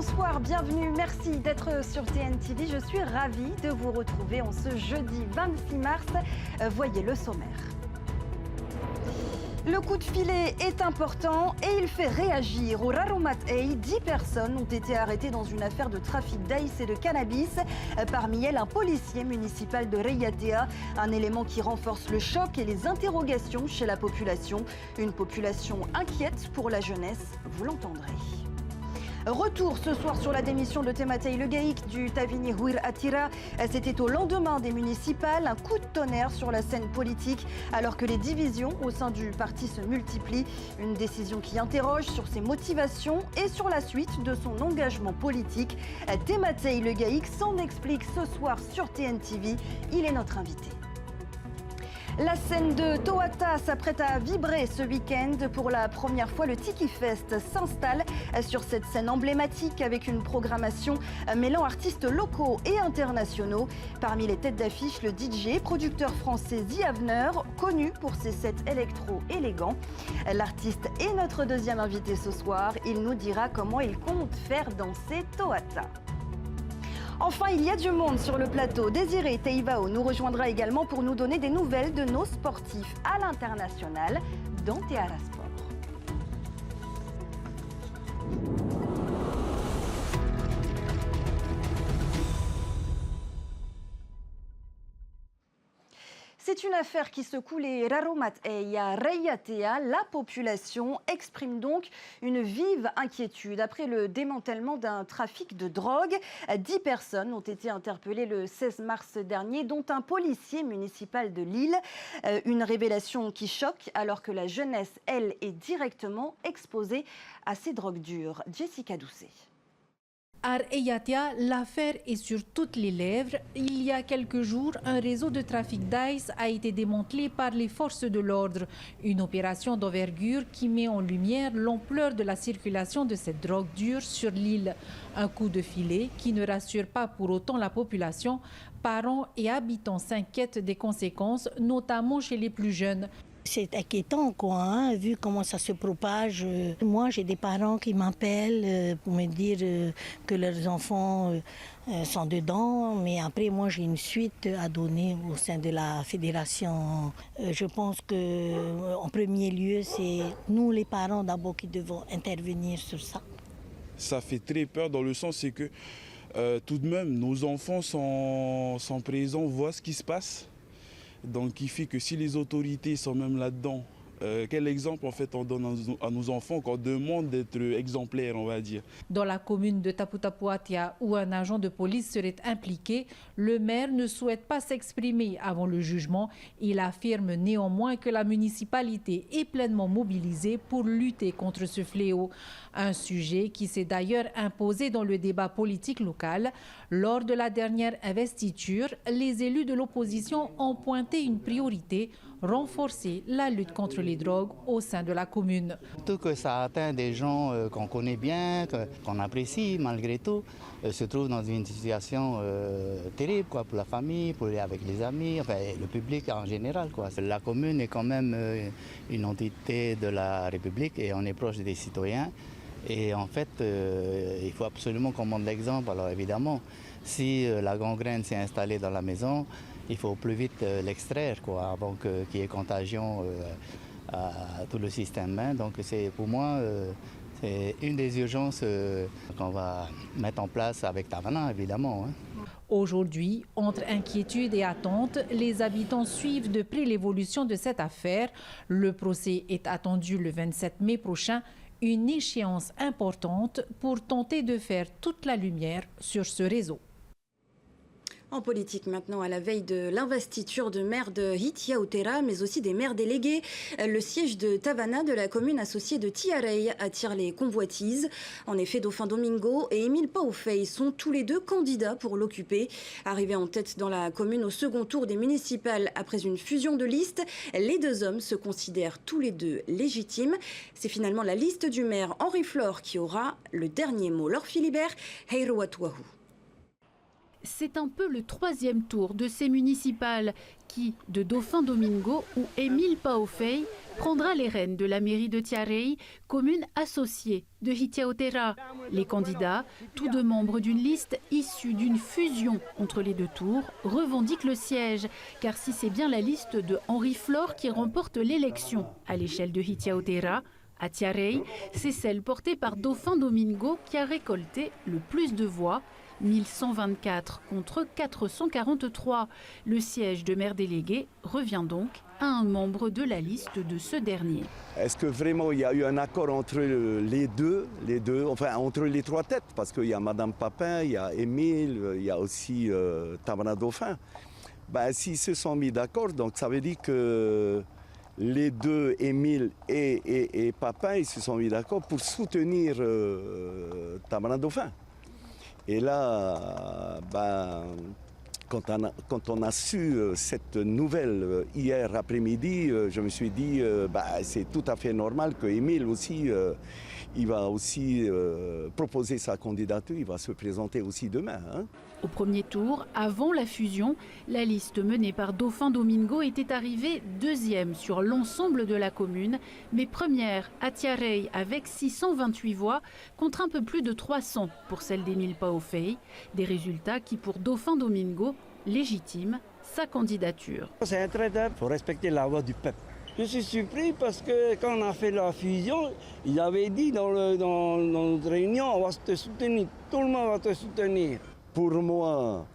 Bonsoir, bienvenue, merci d'être sur TNTV. Je suis ravie de vous retrouver en ce jeudi 26 mars. Voyez le sommaire. Le coup de filet est important et il fait réagir. Au Raromat Ey, 10 personnes ont été arrêtées dans une affaire de trafic d'aïs et de cannabis. Parmi elles, un policier municipal de Reyatea. Un élément qui renforce le choc et les interrogations chez la population. Une population inquiète pour la jeunesse, vous l'entendrez. Retour ce soir sur la démission de Tematei Le Gaïk du Tavini Huir Atira. C'était au lendemain des municipales, un coup de tonnerre sur la scène politique alors que les divisions au sein du parti se multiplient. Une décision qui interroge sur ses motivations et sur la suite de son engagement politique. Tematei Le Gaïk s'en explique ce soir sur TNTV. Il est notre invité. La scène de Toata s'apprête à vibrer ce week-end. Pour la première fois, le Tiki Fest s'installe sur cette scène emblématique avec une programmation mêlant artistes locaux et internationaux. Parmi les têtes d'affiche, le DJ et producteur français The Avener, connu pour ses sets électro élégants. L'artiste est notre deuxième invité ce soir. Il nous dira comment il compte faire danser Toata. Enfin, il y a du monde sur le plateau. Désiré Teivao nous rejoindra également pour nous donner des nouvelles de nos sportifs à l'international dans Teara Sport. C'est une affaire qui secoue les Raromat Ey à Reyatea. La population exprime donc une vive inquiétude. Après le démantèlement d'un trafic de drogue, 10 personnes ont été interpellées le 16 mars dernier, dont un policier municipal de Lille. Une révélation qui choque alors que la jeunesse, elle, est directement exposée à ces drogues dures. Jessica Doucet. À Reyatea, l'affaire est sur toutes les lèvres. Il y a quelques jours, un réseau de trafic d'aïs a été démantelé par les forces de l'ordre. Une opération d'envergure qui met en lumière l'ampleur de la circulation de cette drogue dure sur l'île. Un coup de filet qui ne rassure pas pour autant la population. Parents et habitants s'inquiètent des conséquences, notamment chez les plus jeunes. C'est inquiétant, quoi, hein, vu comment ça se propage. Moi, j'ai des parents qui m'appellent pour me dire que leurs enfants sont dedans. Mais après, moi, j'ai une suite à donner au sein de la fédération. Je pense qu'en premier lieu, c'est nous, les parents, d'abord, qui devons intervenir sur ça. Ça fait très peur dans le sens, c'est que tout de même, nos enfants sont présents, voient ce qui se passe. Donc il fait que si les autorités sont même là-dedans, quel exemple en fait on donne à nos enfants qu'on demande d'être exemplaires, on va dire. Dans la commune de Taputapuatia, où un agent de police serait impliqué, le maire ne souhaite pas s'exprimer avant le jugement. Il affirme néanmoins que la municipalité est pleinement mobilisée pour lutter contre ce fléau. Un sujet qui s'est d'ailleurs imposé dans le débat politique local. Lors de la dernière investiture, les élus de l'opposition ont pointé une priorité: renforcer la lutte contre les drogues au sein de la commune. Surtout que ça atteint des gens qu'on connaît bien, qu'on apprécie malgré tout, se trouvent dans une situation terrible quoi, pour la famille, avec les amis, enfin, le public en général, quoi. La commune est quand même une entité de la République et on est proche des citoyens. Et en fait, il faut absolument qu'on montre l'exemple. Alors évidemment, si la gangrène s'est installée dans la maison, il faut plus vite l'extraire quoi, avant qu'il y ait contagion à tout le système. Donc pour moi, c'est une des urgences qu'on va mettre en place avec Tavana, évidemment. Aujourd'hui, entre inquiétude et attente, les habitants suivent de près l'évolution de cette affaire. Le procès est attendu le 27 mai prochain. Une échéance importante pour tenter de faire toute la lumière sur ce réseau. En politique maintenant, à la veille de l'investiture de maire de Hitiautera, mais aussi des maires délégués, le siège de Tavana de la commune associée de Tiarei attire les convoitises. En effet, Dauphin Domingo et Émile Paufey sont tous les deux candidats pour l'occuper. Arrivés en tête dans la commune au second tour des municipales après une fusion de listes, les deux hommes se considèrent tous les deux légitimes. C'est finalement la liste du maire Henri Flore qui aura le dernier mot. Laure Philibert, Heirouatouahou. C'est un peu le troisième tour de ces municipales qui, de Dauphin Domingo ou Émile Paufey, prendra les rênes de la mairie de Tiarei, commune associée de Hitiaotera. Les candidats, tous deux membres d'une liste issue d'une fusion entre les deux tours, revendiquent le siège. Car si c'est bien la liste de Henri Flore qui remporte l'élection à l'échelle de Hitiaotera, à Tiarei, c'est celle portée par Dauphin Domingo qui a récolté le plus de voix, 1124 contre 443. Le siège de maire délégué revient donc à un membre de la liste de ce dernier. Est-ce que vraiment il y a eu un accord entre les deux, enfin entre les trois têtes? Parce qu'il y a Madame Papin, il y a Émile, il y a aussi Tabana Dauphin. Ben, s'ils se sont mis d'accord, donc ça veut dire que les deux, Émile et Papin, ils se sont mis d'accord pour soutenir Tabana Dauphin. Et là, ben, quand on a su cette nouvelle hier après-midi, je me suis dit ben, c'est tout à fait normal que Émile aussi, il va aussi proposer sa candidature, il va se présenter aussi demain. Hein. Au premier tour, avant la fusion, la liste menée par Dauphin Domingo était arrivée deuxième sur l'ensemble de la commune, mais première à Tiarei avec 628 voix contre un peu plus de 300 pour celle d'Émile Paofei. Des résultats qui, pour Dauphin Domingo, légitiment sa candidature. C'est un traité, il faut respecter la voix du peuple. Je suis surpris parce que quand on a fait la fusion, ils avaient dit dans notre réunion, on va te soutenir, tout le monde va te soutenir. Pour moi,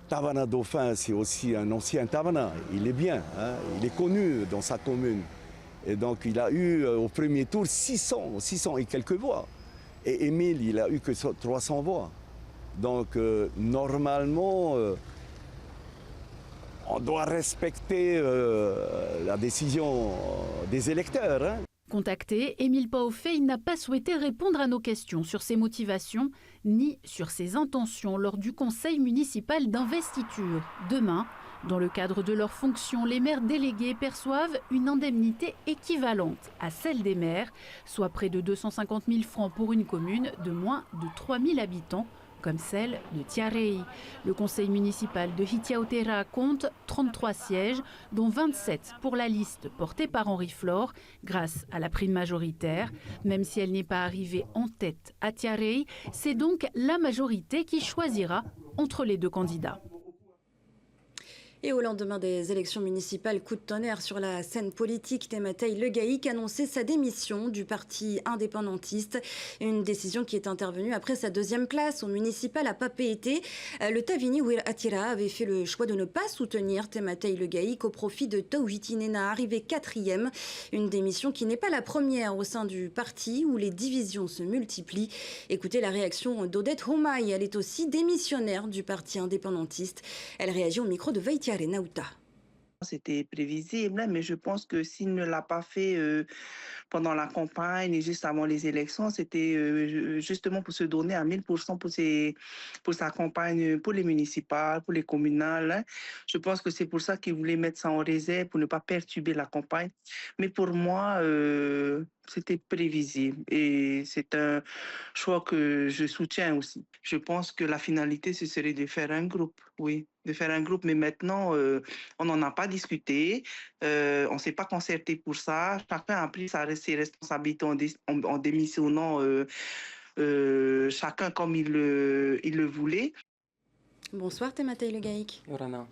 Tabana Dauphin, c'est aussi un ancien Tabana. Il est bien, hein, il est connu dans sa commune. Et donc il a eu au premier tour 600 et quelques voix. Et Émile, il a eu que 300 voix. Donc normalement, on doit respecter la décision des électeurs. Hein. Contacté, Émile Paofei n'a pas souhaité répondre à nos questions sur ses motivations ni sur ses intentions lors du conseil municipal d'investiture. Demain, dans le cadre de leurs fonctions, les maires délégués perçoivent une indemnité équivalente à celle des maires, soit près de 250 000 francs pour une commune de moins de 3 000 habitants, comme celle de Tiarei. Le conseil municipal de Hitiaotera compte 33 sièges, dont 27 pour la liste portée par Henri Flore, grâce à la prime majoritaire. Même si elle n'est pas arrivée en tête à Tiarei, c'est donc la majorité qui choisira entre les deux candidats. Et au lendemain des élections municipales, coup de tonnerre sur la scène politique, Tematai Legaïk annonçait sa démission du parti indépendantiste. Une décision qui est intervenue après sa deuxième place au municipal à Papeete. Le Tavini Wir Atira avait fait le choix de ne pas soutenir Tematai Legaïk au profit de Tauhiti Nena, arrivé 4e. Une démission qui n'est pas la première au sein du parti où les divisions se multiplient. Écoutez la réaction d'Odette Homay. Elle est aussi démissionnaire du parti indépendantiste. Elle réagit au micro de Veitiare Nauta. C'était prévisible, mais je pense que s'il ne l'a pas fait pendant la campagne et juste avant les élections, c'était justement pour se donner à 1000% pour sa campagne, pour les municipales, pour les communales. Je pense que c'est pour ça qu'il voulait mettre ça en réserve, pour ne pas perturber la campagne. Mais pour moi, c'était prévisible et c'est un choix que je soutiens aussi. Je pense que la finalité, ce serait de faire un groupe, oui, de faire un groupe. Mais maintenant, on n'en a pas discuté, on ne s'est pas concerté pour ça. Chacun a pris ses responsabilités en démissionnant chacun comme il le voulait. Bonsoir Tematai Legaïk. Yorana.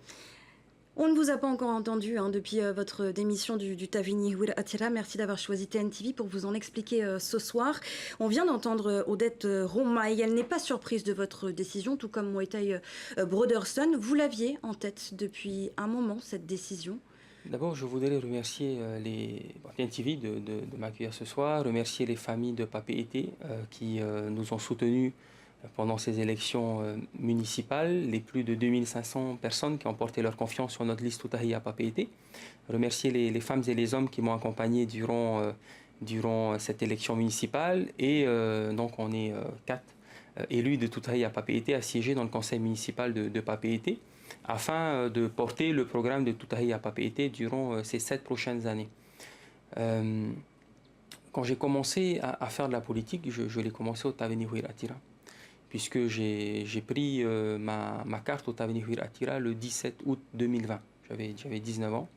On ne vous a pas encore entendu depuis votre démission du Tavini Wir Atira. Merci d'avoir choisi TNTV pour vous en expliquer ce soir. On vient d'entendre Odette Homay. Elle n'est pas surprise de votre décision, tout comme Moetai Broderson. Vous l'aviez en tête depuis un moment, cette décision. D'abord, je voudrais remercier TNTV de m'accueillir ce soir, remercier les familles de Papeete qui nous ont soutenus pendant ces élections municipales, les plus de 2500 personnes qui ont porté leur confiance sur notre liste Tutahi à Papeete. Remercier les femmes et les hommes qui m'ont accompagné durant cette élection municipale. Et donc on est 4 élus de Tutahi à Papeete à siéger dans le conseil municipal de Papeete afin de porter le programme de Tutahi à Papeete durant ces 7 prochaines années. Quand j'ai commencé à faire de la politique, je l'ai commencé au Tavini Wir Atira, puisque j'ai pris ma carte au Tavini Wir Atira le 17 août 2020. J'avais 19 ans.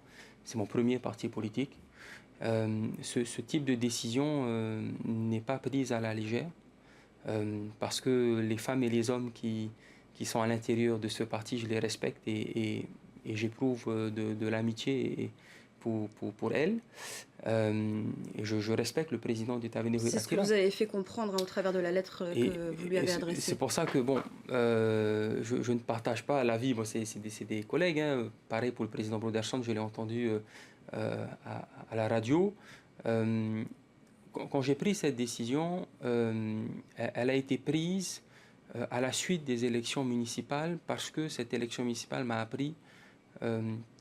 c'est mon premier parti politique. Ce type de décision n'est pas prise à la légère, parce que les femmes et les hommes qui sont à l'intérieur de ce parti, je les respecte et j'éprouve de l'amitié pour elles. Et je respecte le président du Tavenir. C'est ce que vous avez fait comprendre au travers de la lettre que vous lui avez adressée. C'est pour ça que je ne partage pas l'avis. C'est des collègues. Pareil pour le président Broderson, je l'ai entendu à la radio. Quand j'ai pris cette décision, elle a été prise à la suite des élections municipales, parce que cette élection municipale m'a appris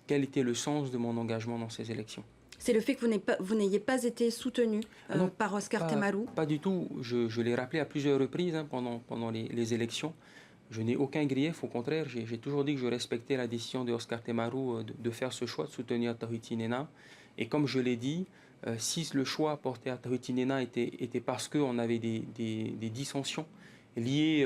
quel était le sens de mon engagement dans ces élections. C'est le fait que vous n'ayez pas été soutenu par Oscar Temaru? Pas du tout. Je l'ai rappelé à plusieurs reprises pendant les élections. Je n'ai aucun grief, au contraire, j'ai toujours dit que je respectais la décision de Oscar Temaru de faire ce choix de soutenir Tahuti Nena. Et comme je l'ai dit, si le choix porté à Tahuti Nena était parce qu'on avait des dissensions liées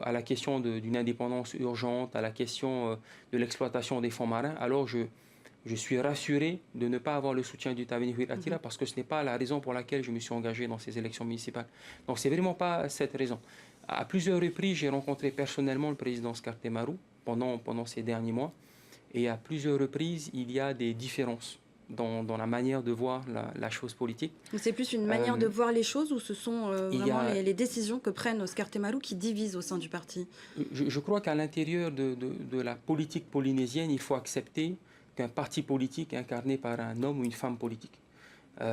à la question d'une indépendance urgente, à la question de l'exploitation des fonds marins, alors je suis rassuré de ne pas avoir le soutien du Tavenir Attira, parce que ce n'est pas la raison pour laquelle je me suis engagé dans ces élections municipales. Donc ce n'est vraiment pas cette raison. À plusieurs reprises, j'ai rencontré personnellement le président Oscar Temaru pendant ces derniers mois, et à plusieurs reprises, il y a des différences dans la manière de voir la chose politique. C'est plus une manière de voir les choses, ou ce sont vraiment les décisions que prennent Oscar Temaru qui divisent au sein du parti? Je crois qu'à l'intérieur de la politique polynésienne, il faut accepter qu'un parti politique est incarné par un homme ou une femme politique.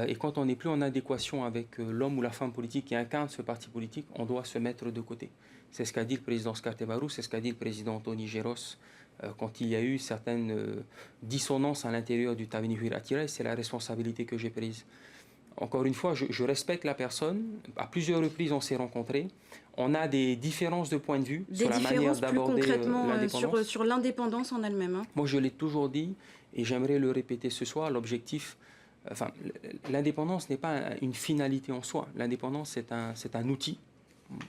Et quand on n'est plus en adéquation avec l'homme ou la femme politique qui incarne ce parti politique, on doit se mettre de côté. C'est ce qu'a dit le président Oscar Temaru, c'est ce qu'a dit le président Anthony Géros quand il y a eu certaines dissonances à l'intérieur du Tavenir Attira, et c'est la responsabilité que j'ai prise. Encore une fois, je respecte la personne. À plusieurs reprises, on s'est rencontrés. On a des différences de point de vue sur la manière d'aborder l'indépendance. Sur l'indépendance en elle-même. Moi, je l'ai toujours dit, et j'aimerais le répéter ce soir, l'objectif... l'indépendance n'est pas une finalité en soi. L'indépendance, c'est un outil.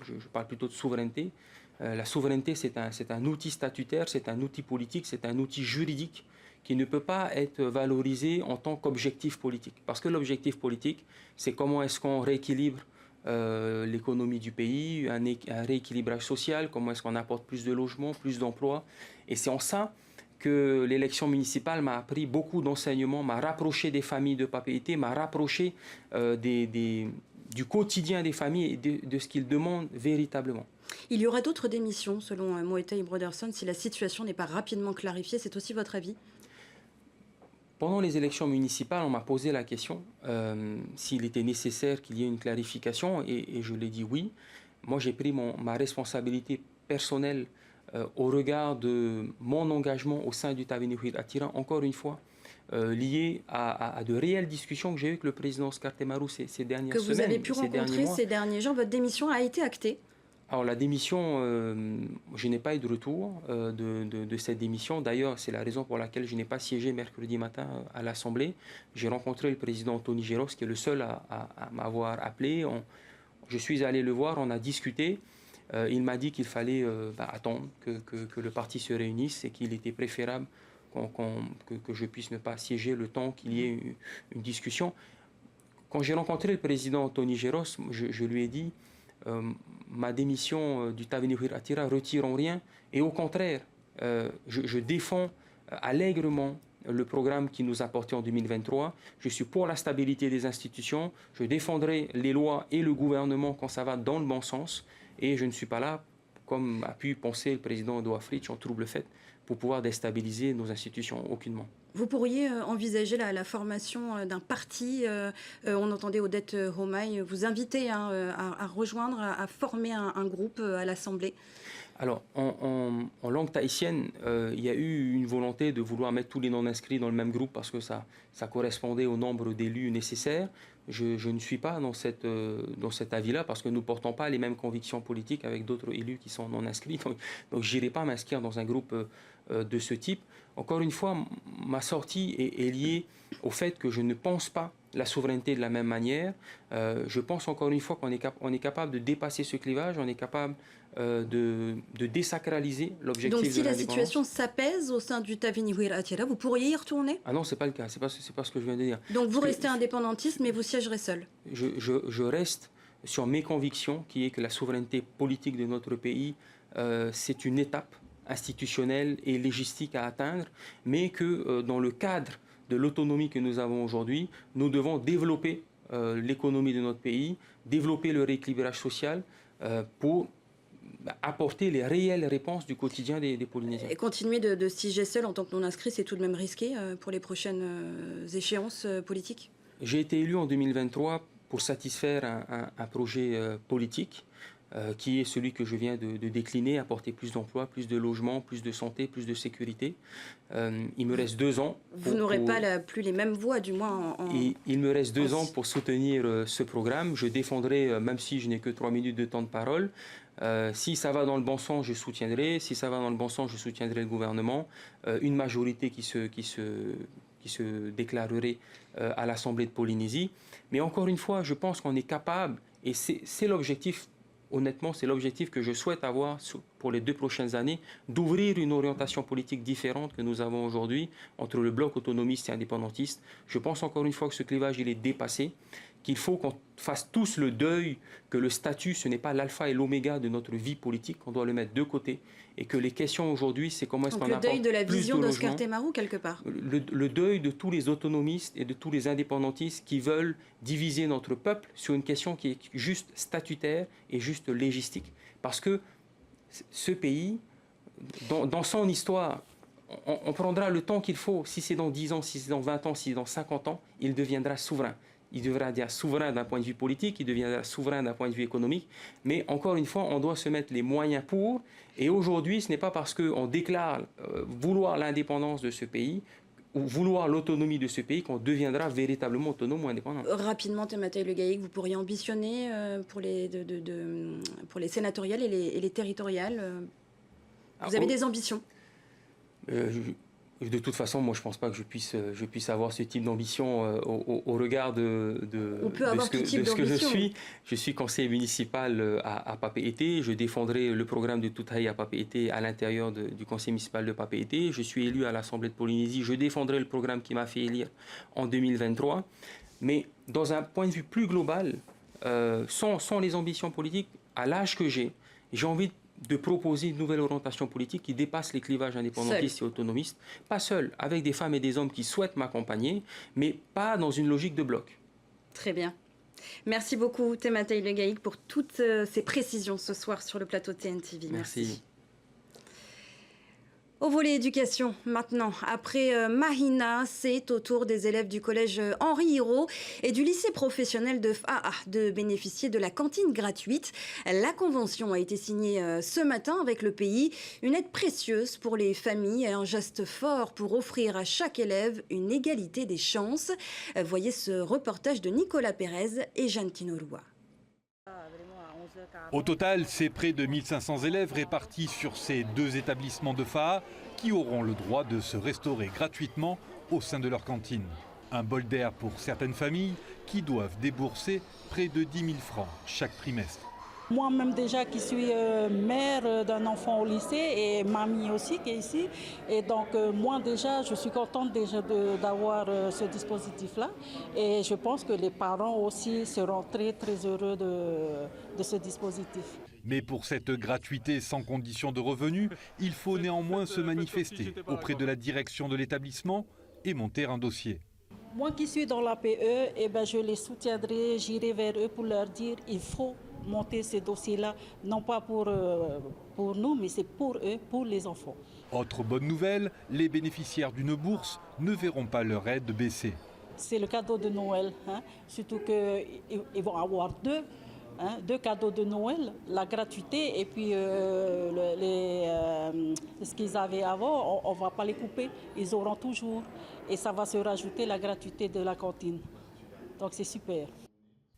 Je parle plutôt de souveraineté. La souveraineté, c'est un outil statutaire, c'est un outil politique, c'est un outil juridique qui ne peut pas être valorisé en tant qu'objectif politique. Parce que l'objectif politique, c'est comment est-ce qu'on rééquilibre l'économie du pays, un rééquilibrage social, comment est-ce qu'on apporte plus de logements, plus d'emplois. Et c'est en ça que l'élection municipale m'a appris beaucoup d'enseignements, m'a rapproché des familles de Papeete, m'a rapproché du quotidien des familles et de ce qu'ils demandent véritablement. Il y aura d'autres démissions, selon Moetai Broderson, si la situation n'est pas rapidement clarifiée. C'est aussi votre avis? Pendant les élections municipales, on m'a posé la question s'il était nécessaire qu'il y ait une clarification, et je l'ai dit oui. Moi, j'ai pris ma responsabilité personnelle au regard de mon engagement au sein du Tavenir Attira, encore une fois, lié à de réelles discussions que j'ai eues avec le président Oscar Temaru ces dernières semaines. Que vous avez pu rencontrer ces derniers jours. Votre démission a été actée? Alors la démission, je n'ai pas eu de retour de cette démission. D'ailleurs, c'est la raison pour laquelle je n'ai pas siégé mercredi matin à l'Assemblée. J'ai rencontré le président Anthony Géros, qui est le seul à m'avoir appelé. Je suis allé le voir, on a discuté. Il m'a dit qu'il fallait attendre que le parti se réunisse, et qu'il était préférable que je puisse ne pas siéger le temps qu'il y ait une discussion. Quand j'ai rencontré le président Anthony Géros, je lui ai dit ma démission du Tavenir Attira retire en rien, et au contraire, je défends allègrement le programme qui nous a porté en 2023. Je suis pour la stabilité des institutions, je défendrai les lois et le gouvernement quand ça va dans le bon sens, et je ne suis pas là, comme a pu penser le président Edouard Fritsch, en trouble fait, pour pouvoir déstabiliser nos institutions, aucunement. Vous pourriez envisager la formation d'un parti, on entendait Odette Homay vous inviter à rejoindre, à former un groupe à l'Assemblée? Alors, en langue tahitienne, il y a eu une volonté de vouloir mettre tous les non-inscrits dans le même groupe, parce que ça correspondait au nombre d'élus nécessaires. Je ne suis pas dans cet avis-là, parce que nous ne portons pas les mêmes convictions politiques avec d'autres élus qui sont non-inscrits. Donc je n'irai pas m'inscrire dans un groupe de ce type. Encore une fois, ma sortie est liée au fait que je ne pense pas la souveraineté de la même manière. Je pense encore une fois qu'on est capable de dépasser ce clivage, on est capable de désacraliser l'objectif de l'indépendance. Donc si la situation s'apaise au sein du Tavenyuera Atira, vous pourriez y retourner? Ah non, c'est pas le cas, c'est pas ce que je viens de dire. Donc vous restez indépendantiste, mais vous siégerez seul? Je reste sur mes convictions, qui est que la souveraineté politique de notre pays, c'est une étape institutionnelle et légistique à atteindre, mais que dans le cadre de l'autonomie que nous avons aujourd'hui, nous devons développer l'économie de notre pays, développer le rééquilibrage social pour apporter les réelles réponses du quotidien des Polynésiens. Et continuer de siéger seul en tant que non-inscrit, c'est tout de même risqué pour les prochaines échéances politiques? J'ai été élu en 2023 pour satisfaire un projet politique qui est celui que je viens de décliner, apporter plus d'emplois, plus de logements, plus de santé, plus de sécurité. Il me reste 2 ans. Vous n'aurez pas plus les mêmes voix, du moins Et il me reste 2 ans pour soutenir ce programme. Je défendrai, même si je n'ai que 3 minutes de temps de parole, si ça va dans le bon sens, je soutiendrai. Si ça va dans le bon sens, je soutiendrai le gouvernement. Une majorité qui se déclarerait à l'Assemblée de Polynésie. Mais encore une fois, je pense qu'on est capable, et c'est l'objectif. Honnêtement, c'est l'objectif que je souhaite avoir pour les 2 prochaines années, d'ouvrir une orientation politique différente que nous avons aujourd'hui entre le bloc autonomiste et indépendantiste. Je pense encore une fois que ce clivage, il est dépassé, qu'il faut qu'on fasse tous le deuil que le statut, ce n'est pas l'alpha et l'oméga de notre vie politique, qu'on doit le mettre de côté, et que les questions aujourd'hui, c'est comment est-ce qu'on apporte plus de logements. Le deuil de la vision d'Oscar Temaru, quelque part. Le deuil de tous les autonomistes et de tous les indépendantistes qui veulent diviser notre peuple sur une question qui est juste statutaire et juste légistique. Parce que ce pays, dans son histoire, on prendra le temps qu'il faut. Si c'est dans 10 ans, si c'est dans 20 ans, si c'est dans 50 ans, il deviendra souverain. Il deviendra souverain d'un point de vue politique, il deviendra souverain d'un point de vue économique. Mais encore une fois, on doit se mettre les moyens pour. Et aujourd'hui, ce n'est pas parce qu'on déclare vouloir l'indépendance de ce pays ou vouloir l'autonomie de ce pays qu'on deviendra véritablement autonome ou indépendant. Rapidement, Tematai Le Gaïk, vous pourriez ambitionner pour les sénatoriales et les territoriales Vous avez des ambitions? De toute façon, moi, je ne pense pas que je puisse avoir ce type d'ambition au regard de ce que je suis. Je suis conseiller municipal à Papeete. Je défendrai le programme de Toutaï à Papeete à l'intérieur du conseil municipal de Papeete. Je suis élu à l'Assemblée de Polynésie. Je défendrai le programme qui m'a fait élire en 2023. Mais dans un point de vue plus global, sans les ambitions politiques, à l'âge que j'ai envie de proposer une nouvelle orientation politique qui dépasse les clivages indépendantistes et autonomistes. Pas seul, avec des femmes et des hommes qui souhaitent m'accompagner, mais pas dans une logique de bloc. Très bien. Merci beaucoup, Tematai Le Gaïk, pour toutes ces précisions ce soir sur le plateau TNTV. Merci. Au volet éducation, maintenant, après Mahina, c'est au tour des élèves du collège Henri Hirault et du lycée professionnel de FAA de bénéficier de la cantine gratuite. La convention a été signée ce matin avec le pays, une aide précieuse pour les familles et un geste fort pour offrir à chaque élève une égalité des chances. Voyez ce reportage de Nicolas Pérez et Jeanne Tinoroua. Au total, c'est près de 1500 élèves répartis sur ces 2 établissements de FAA qui auront le droit de se restaurer gratuitement au sein de leur cantine. Un bol d'air pour certaines familles qui doivent débourser près de 10 000 francs chaque trimestre. Moi-même déjà qui suis mère d'un enfant au lycée et mamie aussi qui est ici. Et donc moi déjà je suis contente déjà d'avoir ce dispositif-là. Et je pense que les parents aussi seront très très heureux de ce dispositif. Mais pour cette gratuité sans condition de revenu, il faut néanmoins se manifester auprès de la direction de l'établissement et monter un dossier. Moi qui suis dans l'APE, je les soutiendrai, j'irai vers eux pour leur dire il faut monter ce dossier-là, non pas pour nous, mais c'est pour eux, pour les enfants. Autre bonne nouvelle, les bénéficiaires d'une bourse ne verront pas leur aide baisser. C'est le cadeau de Noël, surtout qu'ils vont avoir deux cadeaux de Noël, la gratuité et puis ce qu'ils avaient avant, on ne va pas les couper, ils auront toujours. Et ça va se rajouter la gratuité de la cantine. Donc c'est super.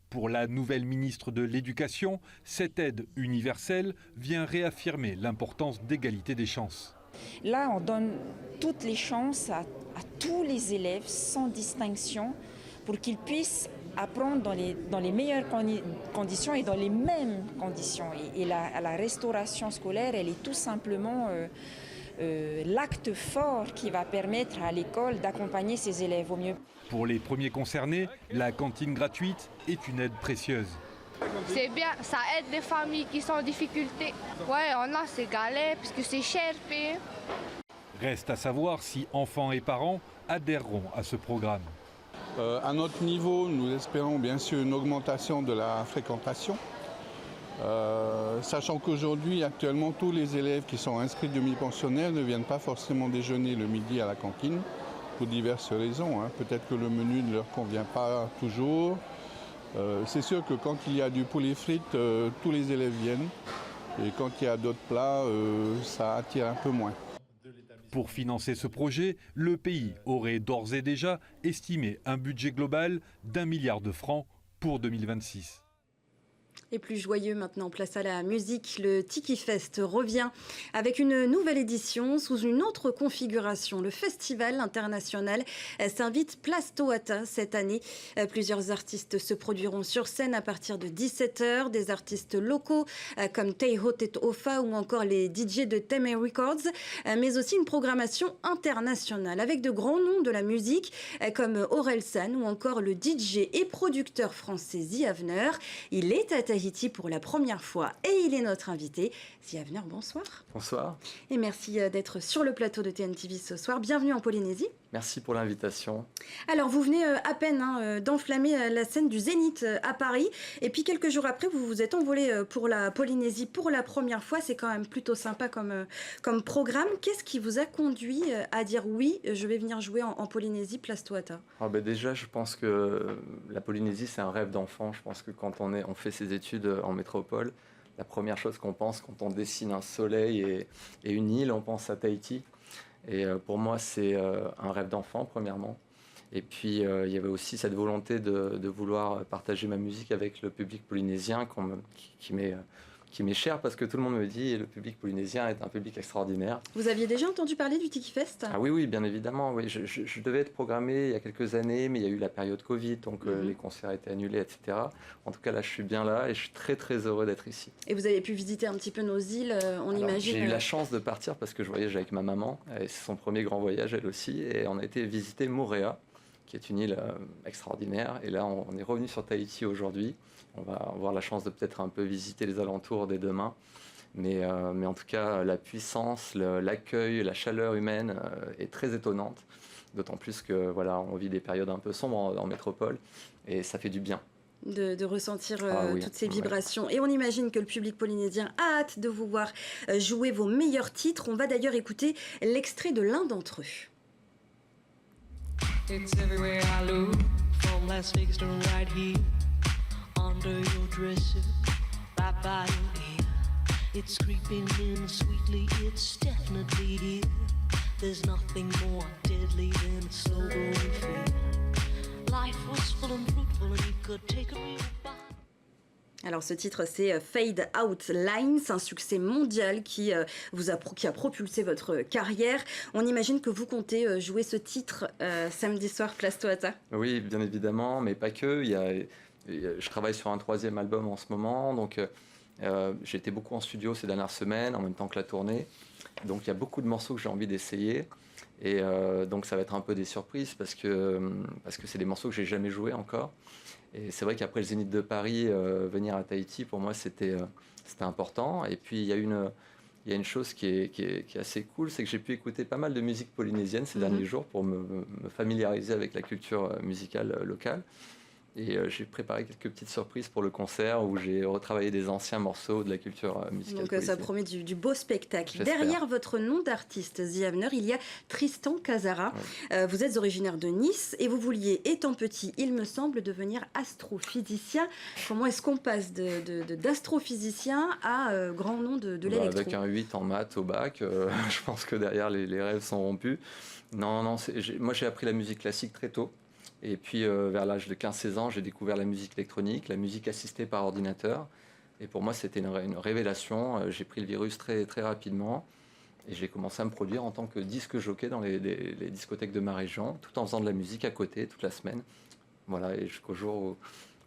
Pour la nouvelle ministre de l'Éducation, cette aide universelle vient réaffirmer l'importance d'égalité des chances. Là, on donne toutes les chances à tous les élèves sans distinction pour qu'ils puissent apprendre dans les meilleures conditions et dans les mêmes conditions. Et la restauration scolaire, elle est tout simplement l'acte fort qui va permettre à l'école d'accompagner ses élèves au mieux. Pour les premiers concernés, la cantine gratuite est une aide précieuse. C'est bien, ça aide les familles qui sont en difficulté. Ouais, on a ces galères parce que c'est cher payé. Reste à savoir si enfants et parents adhéreront à ce programme. À notre niveau, nous espérons bien sûr une augmentation de la fréquentation. Sachant qu'aujourd'hui, actuellement, tous les élèves qui sont inscrits demi-pensionnaires ne viennent pas forcément déjeuner le midi à la cantine pour diverses raisons. Peut-être que le menu ne leur convient pas toujours. C'est sûr que quand il y a du poulet frites, tous les élèves viennent. Et quand il y a d'autres plats, ça attire un peu moins. Pour financer ce projet, le pays aurait d'ores et déjà estimé un budget global d'1 milliard de francs pour 2026. Et plus joyeux maintenant, place à la musique. Le Tiki Fest revient avec une nouvelle édition sous une autre configuration. Le Festival international s'invite Place Toata cette année. Plusieurs artistes se produiront sur scène à partir de 17h. Des artistes locaux comme Teiho Tetofa ou encore les DJ de Teme Records. Mais aussi une programmation internationale avec de grands noms de la musique comme Orelsan ou encore le DJ et producteur français Ziavner. Il est à Tahiti pour la première fois et il est notre invité. Ziavner, bonsoir. Bonsoir. Et merci d'être sur le plateau de TNTV ce soir. Bienvenue en Polynésie. Merci pour l'invitation. Alors, vous venez à peine d'enflammer la scène du Zénith à Paris. Et puis, quelques jours après, vous vous êtes envolé pour la Polynésie pour la première fois. C'est quand même plutôt sympa comme programme. Qu'est-ce qui vous a conduit à dire oui, je vais venir jouer en Polynésie, Place Toata? Déjà, je pense que la Polynésie, c'est un rêve d'enfant. Je pense que quand on fait ses études en métropole, la première chose qu'on pense quand on dessine un soleil et une île, on pense à Tahiti. Et pour moi, c'est un rêve d'enfant, premièrement. Et puis, il y avait aussi cette volonté de vouloir partager ma musique avec le public polynésien qui m'est cher, parce que tout le monde me dit le public polynésien est un public extraordinaire. Vous aviez déjà entendu parler du Tiki Fest? Ah oui, bien évidemment. Oui. Je devais être programmé il y a quelques années, mais il y a eu la période Covid, donc les concerts étaient annulés, etc. En tout cas, là, je suis bien là et je suis très, très heureux d'être ici. Et vous avez pu visiter un petit peu nos îles, imagine? J'ai eu la chance de partir parce que je voyage avec ma maman. C'est son premier grand voyage, elle aussi. Et on a été visiter Moorea, qui est une île extraordinaire. Et là, on est revenu sur Tahiti aujourd'hui. On va avoir la chance de peut-être un peu visiter les alentours dès demain. Mais en tout cas, la puissance, l'accueil, la chaleur humaine est très étonnante. D'autant plus que voilà, on vit des périodes un peu sombres en métropole et ça fait du bien. De ressentir toutes ces vibrations. Et on imagine que le public polynésien a hâte de vous voir jouer vos meilleurs titres. On va d'ailleurs écouter l'extrait de l'un d'entre eux. It's everywhere I look, from Las Vegas to right here, under your dresser, right by your ear. It's creeping in sweetly, it's definitely here. There's nothing more deadly than a slow growing fear. Life was full and fruitful and you could take a real bite. Alors ce titre c'est Fade Out Lines, un succès mondial qui a propulsé votre carrière. On imagine que vous comptez jouer ce titre samedi soir Place Toata. Oui, bien évidemment, mais pas que. Je travaille sur un 3e album en ce moment, donc j'ai été beaucoup en studio ces dernières semaines, en même temps que la tournée. Donc il y a beaucoup de morceaux que j'ai envie d'essayer. Et donc ça va être un peu des surprises parce que c'est des morceaux que j'ai jamais joués encore. Et c'est vrai qu'après le Zénith de Paris, venir à Tahiti, pour moi, c'était important. Et puis, il y a une chose qui est assez cool, c'est que j'ai pu écouter pas mal de musique polynésienne ces derniers jours pour me familiariser avec la culture musicale locale. Et j'ai préparé quelques petites surprises pour le concert où j'ai retravaillé des anciens morceaux de la culture musicale. Donc ça promet du beau spectacle. J'espère. Derrière votre nom d'artiste, Ziavner, il y a Tristan Casara. Oui. Vous êtes originaire de Nice et vous vouliez, étant petit, il me semble, devenir astrophysicien. Comment est-ce qu'on passe d'astrophysicien à grand nom de l'électro? Avec un 8 en maths au bac, je pense que derrière les rêves sont rompus. Non, moi j'ai appris la musique classique très tôt. Et puis, vers l'âge de 15-16 ans, j'ai découvert la musique électronique, la musique assistée par ordinateur. Et pour moi, c'était une révélation. J'ai pris le virus très, très rapidement. Et j'ai commencé à me produire en tant que disque jockey dans les discothèques de ma région, tout en faisant de la musique à côté toute la semaine. Voilà, et jusqu'au jour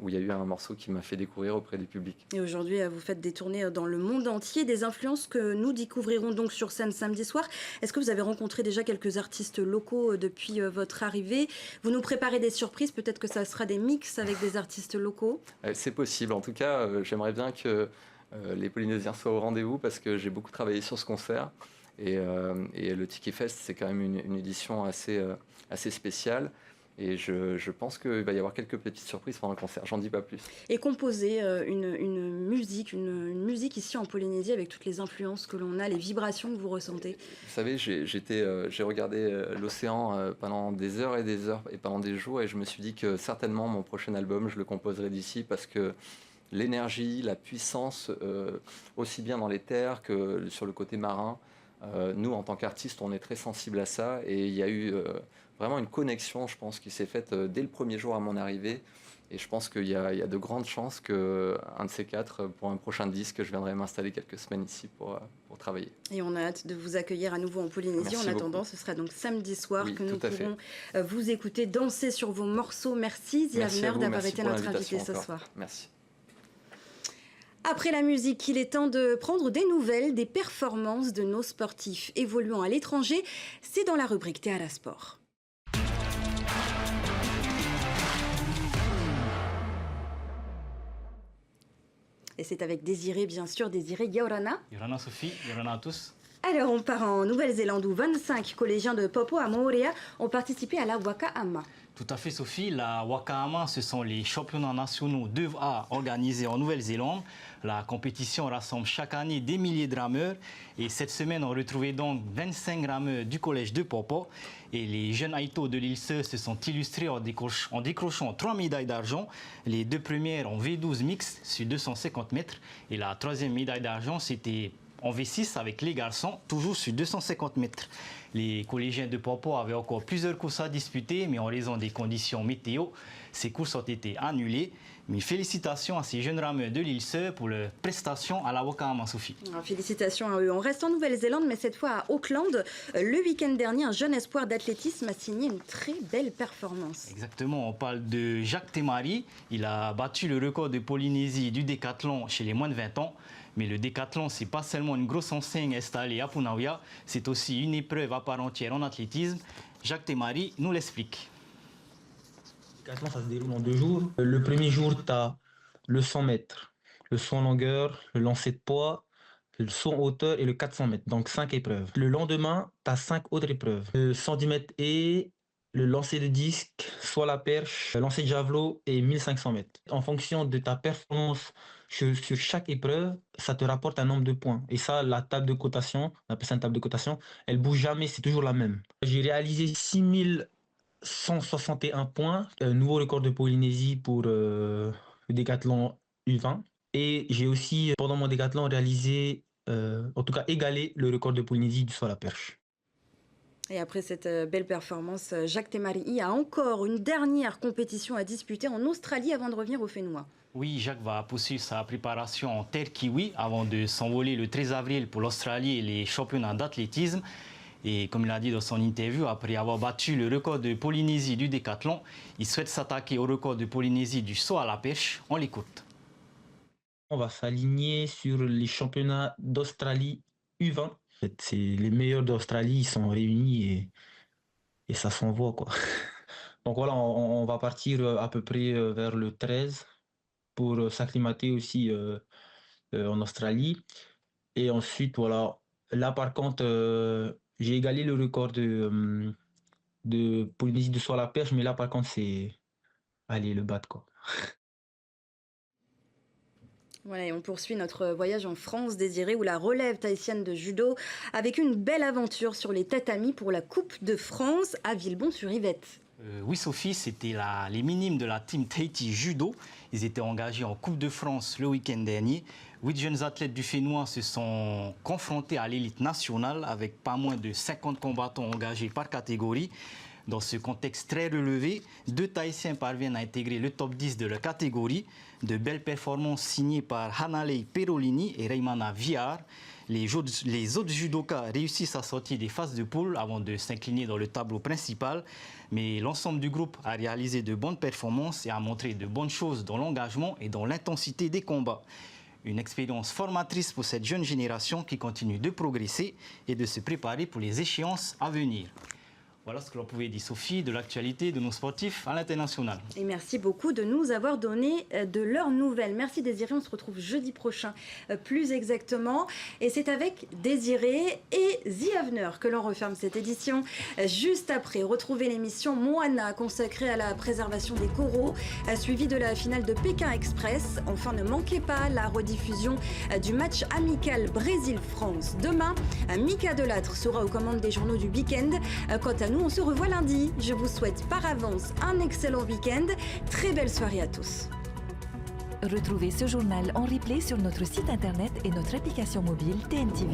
où il y a eu un morceau qui m'a fait découvrir auprès du public. Et aujourd'hui, vous faites des tournées dans le monde entier, des influences que nous découvrirons donc sur scène samedi soir. Est-ce que vous avez rencontré déjà quelques artistes locaux depuis votre arrivée? Vous nous préparez des surprises, peut-être que ça sera des mix avec des artistes locaux? C'est possible. En tout cas, j'aimerais bien que les Polynésiens soient au rendez-vous parce que j'ai beaucoup travaillé sur ce concert. Et le Tiki Fest, c'est quand même une édition assez spéciale. Et je pense qu'il va y avoir quelques petites surprises pendant le concert, j'en dis pas plus. Et composer une musique ici en Polynésie avec toutes les influences que l'on a, les vibrations que vous ressentez. Vous savez, j'ai regardé l'océan pendant des heures et pendant des jours, et je me suis dit que certainement mon prochain album, je le composerai d'ici parce que l'énergie, la puissance, aussi bien dans les terres que sur le côté marin, nous en tant qu'artistes, on est très sensibles à ça, et il y a eu vraiment une connexion, je pense, qui s'est faite dès le premier jour à mon arrivée. Et je pense qu'il y a de grandes chances qu'un de ces quatre, pour un prochain disque, je viendrai m'installer quelques semaines ici pour travailler. Et on a hâte de vous accueillir à nouveau en Polynésie. Merci en attendant, beaucoup. Ce sera donc samedi soir que nous tout à pourrons vous écouter danser sur vos morceaux. Merci Ziavner d'avoir été notre invité ce soir. Merci. Après la musique, il est temps de prendre des nouvelles des performances de nos sportifs évoluant à l'étranger. C'est dans la rubrique Théâtre Sport. Et c'est avec Désiré, bien sûr, Désiré Yorana. Yorana Sophie, Yorana à tous. Alors, on part en Nouvelle-Zélande où 25 collégiens de Popo à Moorea ont participé à la Wakaama. Tout à fait, Sophie. La Wakaama, ce sont les championnats nationaux d'œuvres organisés en Nouvelle-Zélande. La compétition rassemble chaque année des milliers de rameurs. Et cette semaine, on retrouvait donc 25 rameurs du collège de Popo. Et les jeunes Aïto de l'île se sont illustrés en décrochant 3 médailles d'argent. Les deux premières en V12 mixte sur 250 mètres. Et la troisième médaille d'argent, c'était en V6 avec les garçons, toujours sur 250 mètres. Les collégiens de Popo avaient encore plusieurs courses à disputer, mais en raison des conditions météo, ces courses ont été annulées. Mais félicitations à ces jeunes rameurs de l'île Sœur pour leur prestation à la Wakaama, Sophie. Alors, félicitations à eux. On reste en Nouvelle-Zélande, mais cette fois à Auckland. Le week-end dernier, un jeune espoir d'athlétisme a signé une très belle performance. Exactement, on parle de Jacques Temari. Il a battu le record de Polynésie du décathlon chez les moins de 20 ans. Mais le décathlon, ce n'est pas seulement une grosse enseigne installée à Punaouia, c'est aussi une épreuve à part entière en athlétisme. Jacques Temari nous l'explique. Le décathlon, ça se déroule en 2 jours. Le premier jour, tu as le 100 mètres, le saut en longueur, le lancer de poids, le saut en hauteur et le 400 mètres. Donc 5 épreuves. Le lendemain, tu as 5 autres épreuves. Le 110 mètres et le lancer de disque, soit la perche, le lancer de javelot et 1500 mètres. En fonction de ta performance sur chaque épreuve, ça te rapporte un nombre de points. Et ça, la table de cotation, on appelle ça une table de cotation, elle bouge jamais, c'est toujours la même. J'ai réalisé 6161 points, nouveau record de Polynésie pour le décathlon U20. Et j'ai aussi, pendant mon décathlon, réalisé, en tout cas égalé le record de Polynésie du saut à la perche. Et après cette belle performance, Jacques Temari a encore une dernière compétition à disputer en Australie avant de revenir au Fénois. Oui, Jacques va poursuivre sa préparation en terre kiwi avant de s'envoler le 13 avril pour l'Australie et les championnats d'athlétisme. Et comme il a dit dans son interview, après avoir battu le record de Polynésie du décathlon, il souhaite s'attaquer au record de Polynésie du saut à la perche. On l'écoute. On va s'aligner sur les championnats d'Australie U20. C'est les meilleurs d'Australie, ils sont réunis et ça s'envoie, quoi. Donc voilà, on va partir à peu près vers le 13 pour s'acclimater aussi en Australie. Et ensuite, voilà, là par contre, j'ai égalé le record de Polynésie de saut à la perche, mais là par contre, c'est aller le battre, quoi. Voilà, et on poursuit notre voyage en France, Désiré, où la relève tahitienne de judo avec une belle aventure sur les tatamis pour la Coupe de France à Villebon-sur-Yvette. Oui, Sophie, c'était les minimes de la team Tahiti Judo. Ils étaient engagés en Coupe de France le week-end dernier. 8 jeunes athlètes du Fénois se sont confrontés à l'élite nationale avec pas moins de 50 combattants engagés par catégorie. Dans ce contexte très relevé, 2 Tahitiens parviennent à intégrer le top 10 de leur catégorie. De belles performances signées par Hanalei Perolini et Reimana Viar. Les autres judokas réussissent à sortir des phases de poule avant de s'incliner dans le tableau principal. Mais l'ensemble du groupe a réalisé de bonnes performances et a montré de bonnes choses dans l'engagement et dans l'intensité des combats. Une expérience formatrice pour cette jeune génération qui continue de progresser et de se préparer pour les échéances à venir. Voilà ce que l'on pouvait dire, Sophie, de l'actualité de nos sportifs à l'international. Et merci beaucoup de nous avoir donné de leurs nouvelles. Merci Désiré, on se retrouve jeudi prochain plus exactement. Et c'est avec Désiré et The Avener que l'on referme cette édition. Juste après, retrouvez l'émission Moana consacrée à la préservation des coraux, suivie de la finale de Pékin Express. Enfin, ne manquez pas la rediffusion du match amical Brésil-France. Demain, Mika Delattre sera aux commandes des journaux du week-end. Quant à nous, on se revoit lundi. Je vous souhaite par avance un excellent week-end. Très belle soirée à tous. Retrouvez ce journal en replay sur notre site internet et notre application mobile TNTV.